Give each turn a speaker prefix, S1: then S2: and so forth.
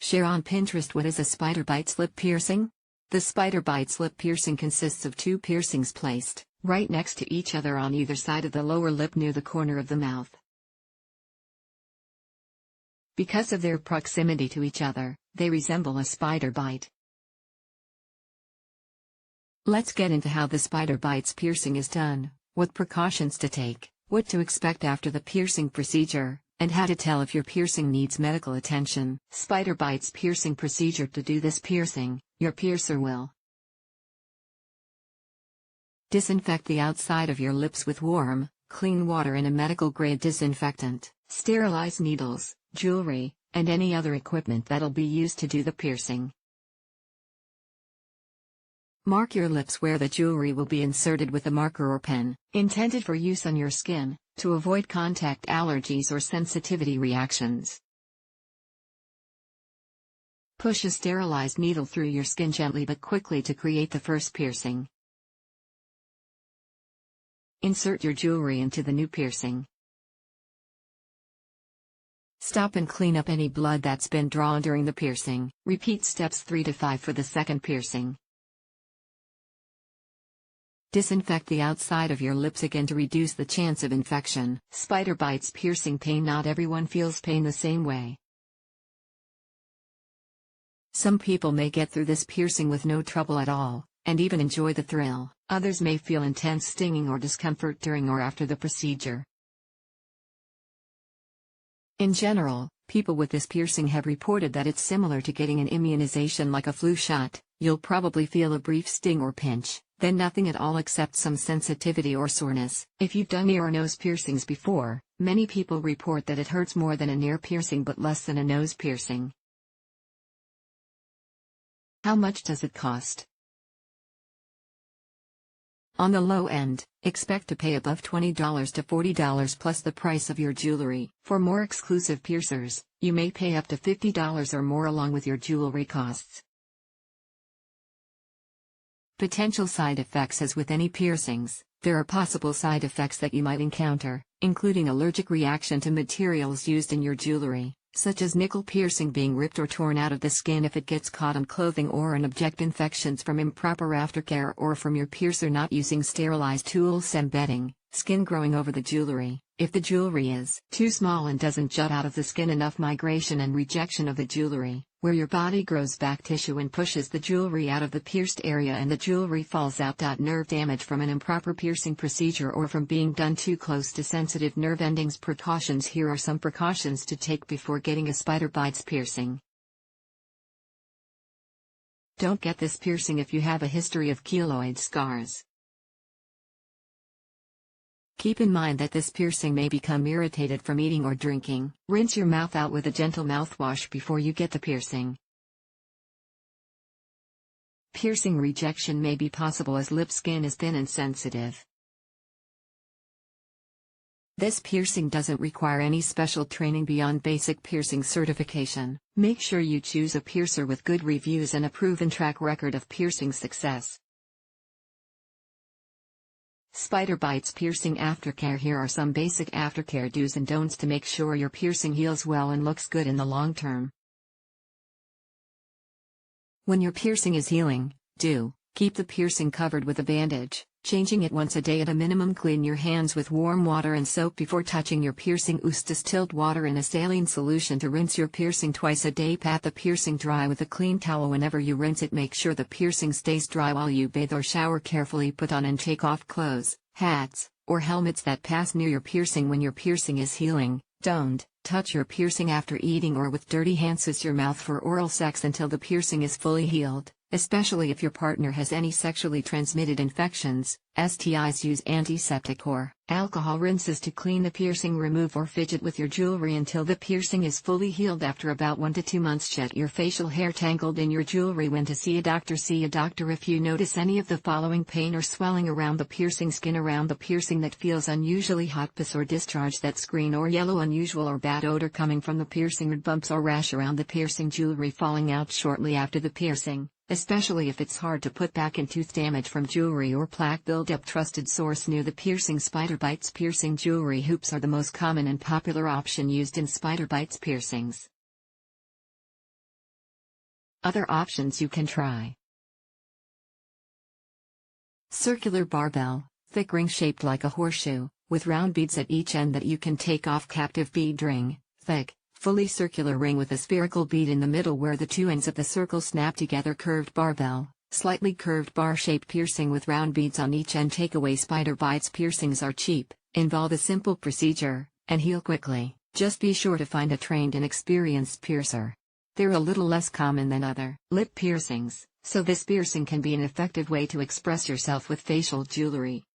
S1: Share on Pinterest. What is a spider bite slip piercing? The spider bite slip piercing consists of two piercings placed right next to each other on either side of the lower lip near the corner of the mouth. Because of their proximity to each other, they resemble a spider bite. Let's get into how the spider bites piercing is done, what precautions to take, what to expect after the piercing procedure, and how to tell if your piercing needs medical attention. Spider bites piercing procedure. To do this piercing, your piercer will disinfect the outside of your lips with warm, clean water and a medical-grade disinfectant. Sterilize needles, jewelry, and any other equipment that'll be used to do the piercing. Mark your lips where the jewelry will be inserted with a marker or pen, intended for use on your skin, to avoid contact allergies or sensitivity reactions. Push a sterilized needle through your skin gently but quickly to create the first piercing. Insert your jewelry into the new piercing. Stop and clean up any blood that's been drawn during the piercing. Repeat steps 3 to 5 for the second piercing. Disinfect the outside of your lips again to reduce the chance of infection. Spider bites piercing pain. Not everyone feels pain the same way. Some people may get through this piercing with no trouble at all, and even enjoy the thrill. Others may feel intense stinging or discomfort during or after the procedure. In general, people with this piercing have reported that it's similar to getting an immunization like a flu shot. You'll probably feel a brief sting or pinch, then nothing at all except some sensitivity or soreness. If you've done ear or nose piercings before, many people report that it hurts more than an ear piercing but less than a nose piercing. How much does it cost? On the low end, expect to pay above $20 to $40 plus the price of your jewelry. For more exclusive piercers, you may pay up to $50 or more along with your jewelry costs. Potential side effects. As with any piercings, there are possible side effects that you might encounter, including allergic reaction to materials used in your jewelry, such as nickel piercing being ripped or torn out of the skin if it gets caught on clothing or an object, infections from improper aftercare or from your piercer not using sterilized tools, embedding, skin growing over the jewelry, if the jewelry is too small and doesn't jut out of the skin enough, migration and rejection of the jewelry, where your body grows back tissue and pushes the jewelry out of the pierced area and the jewelry falls out. Nerve damage from an improper piercing procedure or from being done too close to sensitive nerve endings. Precautions. Here are some precautions to take before getting a spider bites piercing. Don't get this piercing if you have a history of keloid scars. Keep in mind that this piercing may become irritated from eating or drinking. Rinse your mouth out with a gentle mouthwash before you get the piercing. Piercing rejection may be possible as lip skin is thin and sensitive. This piercing doesn't require any special training beyond basic piercing certification. Make sure you choose a piercer with good reviews and a proven track record of piercing success. Spider bites piercing aftercare. Here are some basic aftercare do's and don'ts to make sure your piercing heals well and looks good in the long term. When your piercing is healing, keep the piercing covered with a bandage, changing it once a day at a minimum. Clean your hands with warm water and soap before touching your piercing. Use distilled water in a saline solution to rinse your piercing twice a day. Pat the piercing dry with a clean towel whenever you rinse it. Make sure the piercing stays dry while you bathe or shower. Carefully put on and take off clothes, hats, or helmets that pass near your piercing when your piercing is healing. Don't touch your piercing after eating or with dirty hands. Use your mouth for oral sex until the piercing is fully healed, especially if your partner has any sexually transmitted infections, STIs. Use antiseptic or alcohol rinses to clean the piercing. Remove or fidget with your jewelry until the piercing is fully healed. After about 1 to 2 months, check your facial hair tangled in your jewelry. When to see a doctor. See a doctor if you notice any of the following: pain or swelling around the piercing, skin around the piercing that feels unusually hot, pus or discharge that's green or yellow, unusual or bad odor coming from the piercing, red bumps or rash around the piercing, jewelry falling out shortly after the piercing, especially if it's hard to put back in, tooth damage from jewelry or plaque buildup. Trusted source near the piercing. Spider bites piercing jewelry hoops are the most common and popular option used in spider bites piercings. Other options you can try: circular barbell, thick ring shaped like a horseshoe, with round beads at each end that you can take off. Captive bead ring, thick, fully circular ring with a spherical bead in the middle where the two ends of the circle snap together. Curved barbell, slightly curved bar-shaped piercing with round beads on each end. Takeaway: spider bites piercings are cheap, involve a simple procedure, and heal quickly. Just be sure to find a trained and experienced piercer. They're a little less common than other lip piercings, so this piercing can be an effective way to express yourself with facial jewelry.